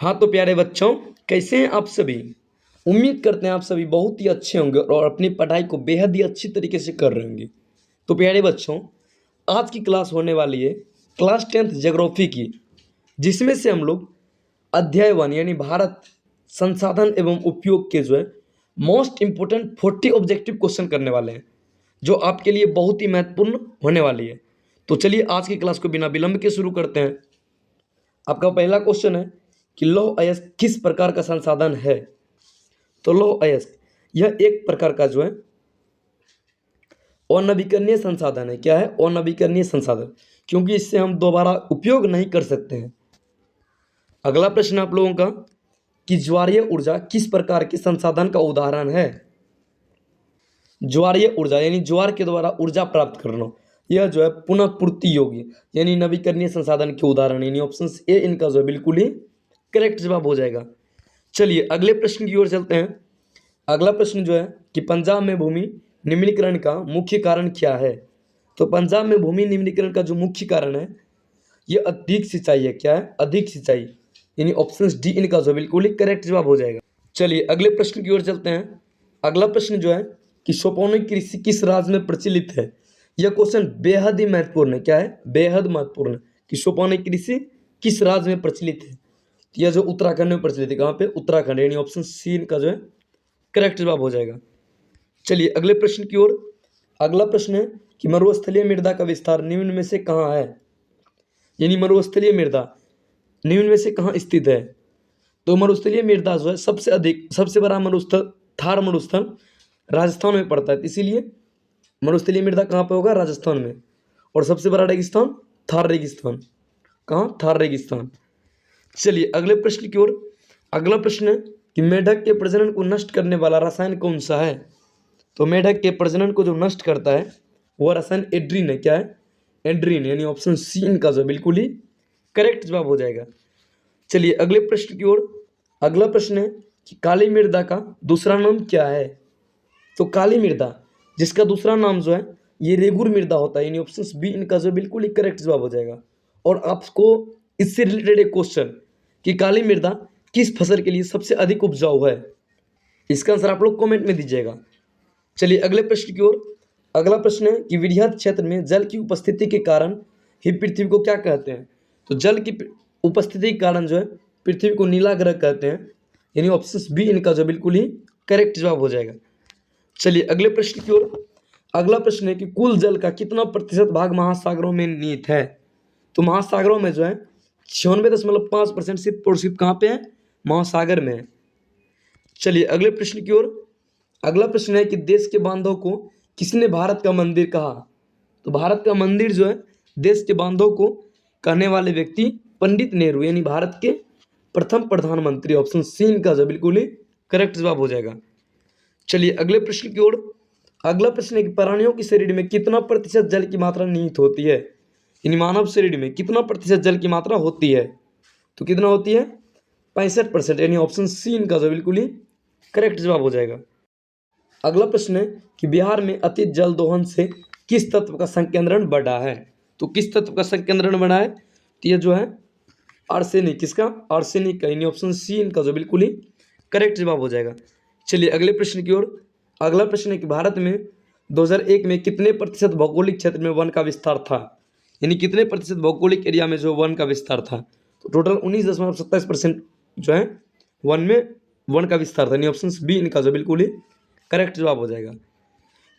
हाँ तो प्यारे बच्चों, कैसे हैं आप सभी। उम्मीद करते हैं आप सभी बहुत ही अच्छे होंगे और अपनी पढ़ाई को बेहद ही अच्छी तरीके से कर रहे होंगे। तो प्यारे बच्चों, आज की क्लास होने वाली है क्लास 10th ज्योग्राफी की, जिसमें से हम लोग अध्याय 1 यानी भारत संसाधन एवं उपयोग के जो है मोस्ट इम्पोर्टेंट 40 ऑब्जेक्टिव क्वेश्चन करने वाले हैं, जो आपके लिए बहुत ही महत्वपूर्ण होने वाली है। तो चलिए आज की क्लास को बिना विलंब के शुरू करते हैं। आपका पहला क्वेश्चन है कि लौह अयस्क किस प्रकार का संसाधन है। तो लौह अयस्क यह एक प्रकार का जो है अनवीकरणीय संसाधन है। क्या है? अनवीकरणीय संसाधन, क्योंकि इससे हम दोबारा उपयोग नहीं कर सकते हैं। अगला प्रश्न आप लोगों का कि ज्वारीय ऊर्जा किस प्रकार के संसाधन का उदाहरण है। ज्वारीय ऊर्जा यानी ज्वार के द्वारा ऊर्जा प्राप्त करना, यह जो है पुनः पूर्ति योग्य यानी नवीकरणीय संसाधन के उदाहरण, यानी ऑप्शन ए इनका जो है बिल्कुल ही करेक्ट जवाब हो जाएगा। चलिए अगले प्रश्न की ओर चलते हैं। अगला प्रश्न जो है कि पंजाब में भूमि निम्नीकरण का मुख्य कारण क्या है। तो पंजाब में भूमि निम्नीकरण का जो मुख्य कारण है यह अधिक सिंचाई है। क्या है? अधिक सिंचाई, यानी ऑप्शन डी इनका जो बिल्कुल ही करेक्ट जवाब हो जाएगा। चलिए अगले प्रश्न की ओर चलते हैं। अगला प्रश्न जो है कि सोपानिक कृषि किस राज्य में प्रचलित है। यह क्वेश्चन बेहद ही महत्वपूर्ण है। क्या है? बेहद महत्वपूर्ण कि सोपानिक कृषि किस राज्य में प्रचलित है। यह जो उत्तराखंड में प्रचलित है। कहाँ पे? उत्तराखंड, यानी ऑप्शन सी का जो है करेक्ट जवाब हो जाएगा। चलिए अगले प्रश्न की ओर। अगला प्रश्न है कि मरुस्थलीय मृदा का विस्तार निम्न में से कहाँ है। यानी मरुस्थलीय मृदा निम्न में से कहाँ स्थित है। तो मरुस्थलीय मृदा जो है सबसे बड़ा मरुस्थल थार मरुस्थल राजस्थान में पड़ता है, इसीलिए मरुस्थलीय मृदा कहाँ पे होगा? राजस्थान में। और सबसे बड़ा रेगिस्तान थार रेगिस्तान। कहाँ? थार रेगिस्तान। चलिए अगले प्रश्न की ओर। अगला प्रश्न है कि मेढक के प्रजनन को नष्ट करने वाला रसायन कौन सा है। तो मेढक के प्रजनन को जो नष्ट करता है वह रसायन एड्रीन है। क्या है? एड्रीन, यानी ऑप्शन सी इनका जो बिल्कुल ही करेक्ट जवाब हो जाएगा। चलिए अगले प्रश्न की ओर। अगला प्रश्न है कि काली मृदा का दूसरा नाम क्या है। तो काली मृदा जिसका दूसरा नाम जो है ये रेगुर मृदा होता है, यानी ऑप्शन बी इनका जो बिल्कुल ही करेक्ट जवाब हो जाएगा। और आपको इससे रिलेटेड एक क्वेश्चन कि काली मृदा किस फसल के लिए सबसे अधिक उपजाऊ है, इसका आंसर आप लोग कमेंट में दीजिएगा। चलिए अगले प्रश्न की ओर। अगला प्रश्न है कि वृहद क्षेत्र में जल की उपस्थिति के कारण ही पृथ्वी को क्या कहते हैं। तो जल की उपस्थिति के कारण जो है पृथ्वी को नीला ग्रह कहते हैं, यानी ऑप्शन बी इनका जो बिल्कुल ही करेक्ट जवाब हो जाएगा। चलिए अगले प्रश्न की ओर। अगला प्रश्न है कि कुल जल का कितना प्रतिशत भाग महासागरों में निहित है। तो महासागरों में जो है 96.5% सिर्फ और सिर्फ कहाँ पे है? महासागर में है। चलिए अगले प्रश्न की ओर। अगला प्रश्न है कि देश के बांधों को किसने भारत का मंदिर कहा। तो भारत का मंदिर जो है देश के बांधों को कहने वाले व्यक्ति पंडित नेहरू, यानी भारत के प्रथम प्रधानमंत्री, ऑप्शन सी इनका जो बिल्कुल ही करेक्ट जवाब हो जाएगा। चलिए अगले प्रश्न की ओर। अगला प्रश्न है कि प्राणियों के शरीर में कितना प्रतिशत जल की मात्रा निहित होती है। यानी मानव शरीर में कितना प्रतिशत जल की मात्रा होती है। तो कितना होती है? 65%, यानी ऑप्शन सी इनका जो बिल्कुल ही करेक्ट जवाब हो जाएगा। अगला प्रश्न है कि बिहार में अति जल दोहन से किस तत्व का संकेंद्रण बढ़ा है। तो किस तत्व का संकेंद्रण बढ़ा है? तो ये जो है आर्सेनिक, किसका? आर्सेनिक का, यानी ऑप्शन सी इनका जो बिल्कुल ही करेक्ट जवाब हो जाएगा। चलिए अगले प्रश्न की ओर। अगला प्रश्न है कि भारत में 2001 में कितने प्रतिशत भौगोलिक क्षेत्र में वन का विस्तार था। यानी कितने प्रतिशत भौगोलिक एरिया में जो वन का विस्तार था। तो टोटल 19.27% जो है वन का विस्तार था, यानी ऑप्शन बी इनका जो बिल्कुल ही करेक्ट जवाब हो जाएगा।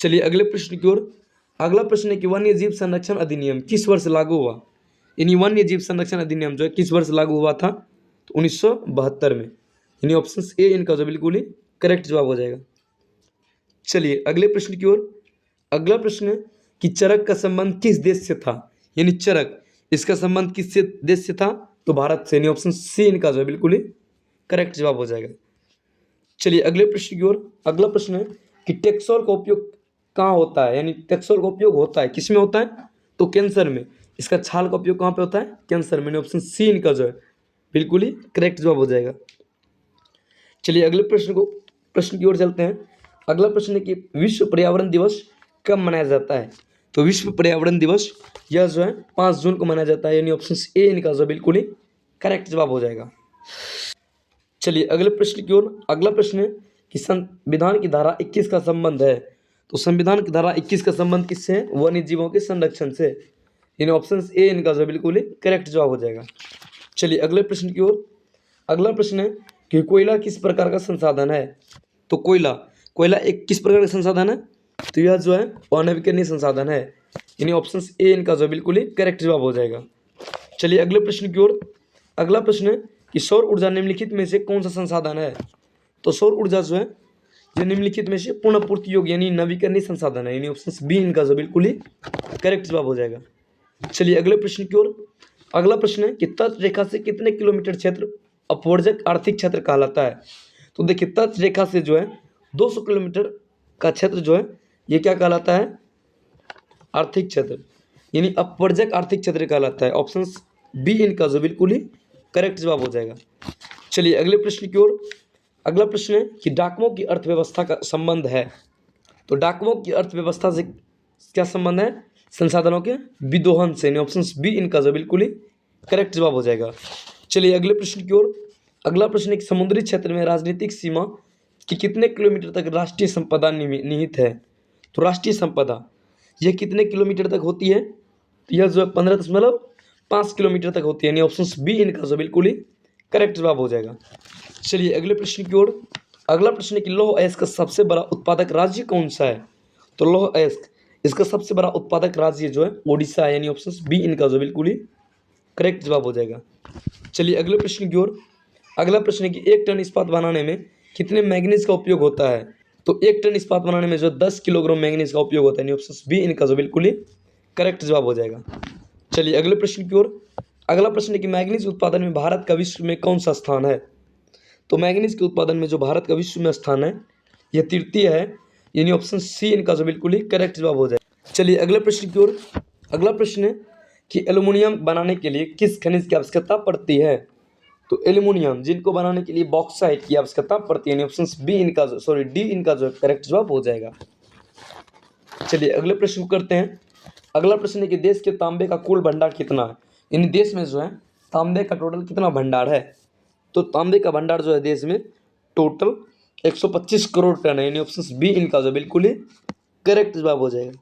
चलिए अगले प्रश्न की ओर। अगला प्रश्न है कि वन्य जीव संरक्षण अधिनियम किस वर्ष लागू हुआ। यानी वन्य जीव संरक्षण अधिनियम जो है किस वर्ष लागू हुआ था। तो 1972 में, यानी ऑप्शन ए इनका जो बिल्कुल ही करेक्ट जवाब हो जाएगा। चलिए अगले प्रश्न की ओर। अगला प्रश्न है कि चरक का संबंध किस देश से था। यानी चरक इसका संबंध किस देश से था। तो भारत से, यानी ऑप्शन सी इनका जो है बिल्कुल ही करेक्ट जवाब हो जाएगा। चलिए अगले प्रश्न की ओर। अगला प्रश्न है कि टेक्सोल का उपयोग कहाँ होता है। यानी टेक्सोल का उपयोग होता है किस में होता है। तो कैंसर में। इसका छाल का उपयोग कहाँ पे होता है? कैंसर में, ऑप्शन सी इनका जो है बिल्कुल ही करेक्ट जवाब हो जाएगा। चलिए अगले प्रश्न की ओर चलते हैं। अगला प्रश्न है कि विश्व पर्यावरण दिवस कब मनाया जाता है। तो विश्व पर्यावरण दिवस यह जो है 5 जून को मनाया जाता है, यानी ऑप्शन ए इनका जो बिल्कुल ही करेक्ट जवाब हो जाएगा। चलिए अगले प्रश्न की ओर। अगला प्रश्न है कि संविधान की धारा 21 का संबंध है। तो संविधान की धारा 21 का संबंध किससे है? वन्य जीवों के संरक्षण से। इन ऑप्शन ए इनका जो बिल्कुल ही करेक्ट जवाब हो जाएगा। चलिए अगले प्रश्न की ओर। अगला प्रश्न है कि कोयला किस प्रकार का संसाधन है? तो कोयला एक किस प्रकार का संसाधन है? तो यह जो है अनवीकरणीय संसाधन है। यानी ऑप्शन ए इनका जो बिल्कुल ही करेक्ट जवाब हो जाएगा। चलिए अगले प्रश्न की ओर। अगला प्रश्न है कि सौर ऊर्जा निम्नलिखित में से कौन सा संसाधन है? तो सौर ऊर्जा जो है ये निम्नलिखित में से पुनःपूर्ति योग्य यानी नवीकरणीय संसाधन है। यानी ऑप्शन बी इनका जो बिल्कुल ही करेक्ट जवाब हो जाएगा। चलिए अगले प्रश्न की ओर। अगला प्रश्न है कि तट रेखा से कितने किलोमीटर क्षेत्र अपवर्जक आर्थिक क्षेत्र कहलाता है? तो देखिए तट रेखा से जो है 200 किलोमीटर का क्षेत्र जो है ये क्या कहलाता है? आर्थिक क्षेत्र, यानी अपवर्जक आर्थिक क्षेत्र कहलाता है। ऑप्शन बी इनका जो बिल्कुल ही करेक्ट जवाब हो जाएगा। चलिए अगले प्रश्न की ओर। अगला प्रश्न है कि डाकुओं की अर्थव्यवस्था का संबंध है। तो डाकुओं की अर्थव्यवस्था से क्या संबंध है? संसाधनों के विदोहन से। ऑप्शन बी इनका जो बिल्कुल ही करेक्ट जवाब हो जाएगा। चलिए अगले प्रश्न की ओर। अगला प्रश्न है कि समुद्री क्षेत्र में राजनीतिक सीमा कि कितने किलोमीटर तक राष्ट्रीय संपदा निहित है? तो राष्ट्रीय संपदा यह कितने किलोमीटर तक होती है? तो यह जो है 15.5 किलोमीटर तक होती है। यानी ऑप्शन बी इनका जो बिल्कुल ही करेक्ट जवाब हो जाएगा। चलिए अगले प्रश्न की ओर। अगला प्रश्न है कि लौह अयस्क का सबसे बड़ा उत्पादक राज्य कौन सा है? तो लौह अयस्क इसका सबसे बड़ा उत्पादक राज्य जो है ओडिशा है। यानी ऑप्शन बी इनका जो बिल्कुल ही करेक्ट जवाब हो जाएगा। चलिए अगले प्रश्न की ओर। अगला प्रश्न है कि 1 टन इस्पात बनाने में कितने मैंगनीज का उपयोग होता है? तो 1 टन इस्पात बनाने में जो 10 किलोग्राम मैंगनीज का उपयोग होता है। ऑप्शन बी इनका जो बिल्कुल ही करेक्ट जवाब हो जाएगा। चलिए अगले प्रश्न की ओर। अगला प्रश्न है कि मैंगनीज उत्पादन में भारत का विश्व में कौन सा स्थान है? तो मैंगनीज के उत्पादन में जो भारत का विश्व में स्थान है यह तृतीय है। यानी ऑप्शन सी इनका जो बिल्कुल ही करेक्ट जवाब हो जाएगा। चलिए अगले प्रश्न की ओर। अगला प्रश्न है कि एल्युमिनियम बनाने के लिए किस खनिज की आवश्यकता पड़ती है? तो एल्युमिनियम जिनको बनाने के लिए बॉक्साइट की आवश्यकता पड़ती है। ऑप्शन बी इनका डी इनका जो करेक्ट जवाब हो जाएगा। चलिए अगले प्रश्न को करते हैं। अगला प्रश्न है कि देश के तांबे का कुल भंडार कितना है? यानी देश में जो है तांबे का टोटल कितना भंडार है? तो तांबे का भंडार जो है देश में टोटल 125 करोड़ टन है। यानी ऑप्शन बी इनका जो बिल्कुल ही करेक्ट जवाब हो जाएगा।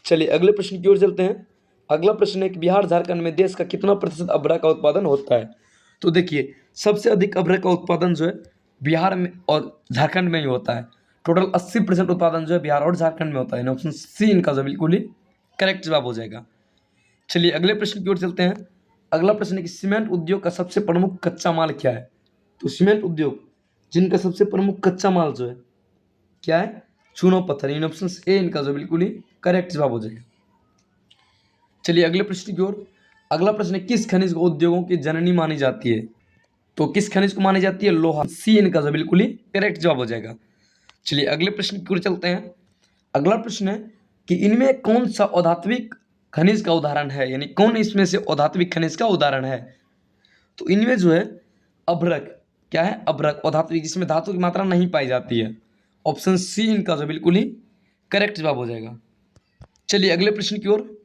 चलिए अगले प्रश्न की ओर चलते हैं। अगला प्रश्न है कि बिहार झारखंड में देश का कितना प्रतिशत अभ्रक का उत्पादन होता है? तो देखिए सबसे अधिक अभ्रक का उत्पादन जो है बिहार में और झारखंड में ही होता है। टोटल 80% उत्पादन जो है बिहार और झारखंड में होता है। ऑप्शन सी इनका जो बिल्कुल ही करेक्ट जवाब हो जाएगा। चलिए अगले प्रश्न की ओर चलते हैं। अगला प्रश्न है कि सीमेंट उद्योग का सबसे प्रमुख कच्चा माल क्या है? तो सीमेंट उद्योग जिनका सबसे प्रमुख कच्चा माल जो है क्या है? चूना पत्थर। इन ऑप्शन ए इनका जो बिल्कुल ही करेक्ट जवाब हो जाएगा। चलिए अगले प्रश्न की ओर। अगला प्रश्न है किस खनिज को उद्योगों की जननी मानी जाती है? तो किस खनिज को मानी जाती है? लोहा। सी इनका जो बिल्कुल ही करेक्ट जवाब हो जाएगा। चलिए अगले प्रश्न की ओर चलते हैं। अगला प्रश्न है कि इनमें कौन सा अधात्विक खनिज का उदाहरण है? यानी कौन इसमें से अधात्विक खनिज का उदाहरण है? तो इनमें जो है अभ्रक क्या है? अभ्रक अधात्विक जिसमें धातु की मात्रा नहीं पाई जाती है। ऑप्शन सी इनका जो बिल्कुल ही करेक्ट जवाब हो जाएगा। चलिए अगले प्रश्न की ओर।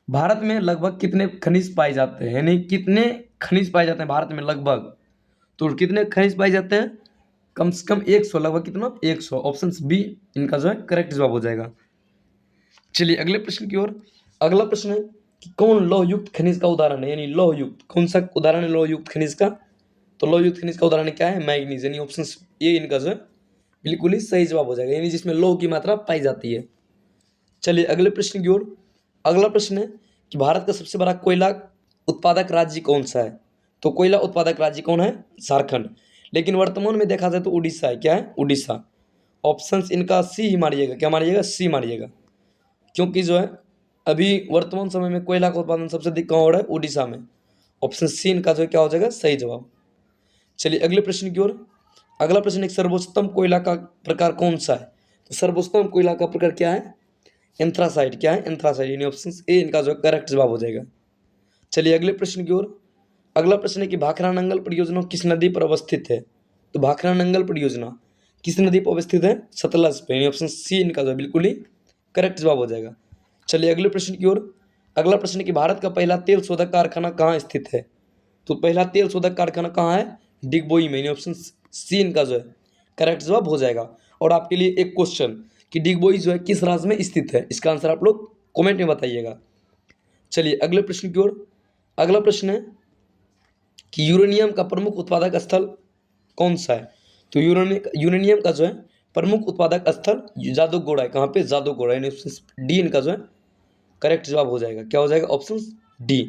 भारत में लगभग कितने खनिज पाए जाते हैं? यानी कितने खनिज पाए जाते हैं भारत में लगभग? तो कितने खनिज पाए जाते हैं? कम से कम 100। लगभग कितना? 100। ऑप्शन बी इनका जो है करेक्ट जवाब हो जाएगा। चलिए अगले प्रश्न की ओर। अगला प्रश्न है कि कौन लौहयुक्त खनिज का उदाहरण है? यानी लौहयुक्त कौन सा उदाहरण है लौहयुक्त खनिज का? तो लौहयुक्त खनिज का उदाहरण क्या है? मैग्नीज। यानी ऑप्शन ए इनका जो है बिल्कुल ही सही जवाब हो जाएगा। यानी जिसमें लौह की मात्रा पाई जाती है। चलिए अगले प्रश्न की ओर। अगला प्रश्न है कि भारत का सबसे बड़ा कोयला उत्पादक राज्य कौन सा है? तो कोयला उत्पादक राज्य कौन है? झारखंड। लेकिन वर्तमान में देखा जाए तो उड़ीसा है। क्या है? उड़ीसा। ऑप्शन इनका सी ही मारिएगा। क्या मारिएगा? सी मारिएगा। क्योंकि जो है अभी वर्तमान समय में कोयला का उत्पादन सबसे अधिक कहाँ हो रहा है? उड़ीसा में। ऑप्शन सी इनका जो क्या हो जाएगा? सही जवाब। चलिए अगले प्रश्न की ओर। अगला प्रश्न एक सर्वोत्तम कोयला का प्रकार कौन सा है? तो सर्वोत्तम कोयला का प्रकार क्या है? एंथ्रासाइट। क्या है? एंथ्रासाइट। यानी ऑप्शन ए इनका जो करेक्ट जवाब हो जाएगा। चलिए अगले प्रश्न की ओर। अगला प्रश्न है कि भाखरा नंगल परियोजना किस नदी पर अवस्थित है? तो भाखरा नंगल परियोजना किस नदी पर अवस्थित है? सतलज पे। ऑप्शन सी इनका जो बिल्कुल ही करेक्ट जवाब हो जाएगा। चलिए अगले प्रश्न की ओर। अगला प्रश्न है कि भारत का पहला तेल शोधक कारखाना कहाँ स्थित है? तो पहला तेल शोधक कारखाना कहाँ है? डिगबोई में, यानी ऑप्शन सी इनका जो है करेक्ट जवाब हो जाएगा। और आपके लिए एक क्वेश्चन कि डिगबोई जो है किस राज्य में स्थित है, इसका आंसर आप लोग कमेंट में बताइएगा। चलिए अगले प्रश्न की ओर। अगला प्रश्न है कि यूरेनियम का प्रमुख उत्पादक स्थल कौन सा है। तो यूरेनियम का जो है प्रमुख उत्पादक स्थल जादूगोड़ा है। कहाँ पे, जादूगोड़ा, यानी ऑप्शन डी इनका जो है करेक्ट जवाब हो जाएगा। क्या हो जाएगा, ऑप्शन डी।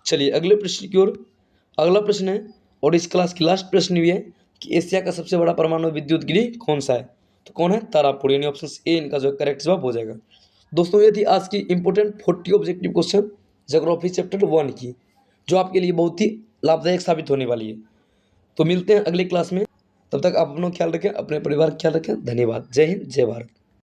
चलिए अगले प्रश्न की ओर। अगला प्रश्न है और इस क्लास की लास्ट प्रश्न भी है कि एशिया का सबसे बड़ा परमाणु विद्युत गृह कौन सा है। तो कौन है, तारापुर, यानी ऑप्शन ए इनका जो करेक्ट जवाब हो जाएगा। दोस्तों ये थी आज की important 40 objective question geography chapter 1 की, जो आपके लिए बहुत ही लाभदायक साबित होने वाली है। तो मिलते हैं अगले क्लास में, तब तक आप अपना ख्याल रखें, अपने परिवार का ख्याल रखें। धन्यवाद। जय हिंद, जय भारत।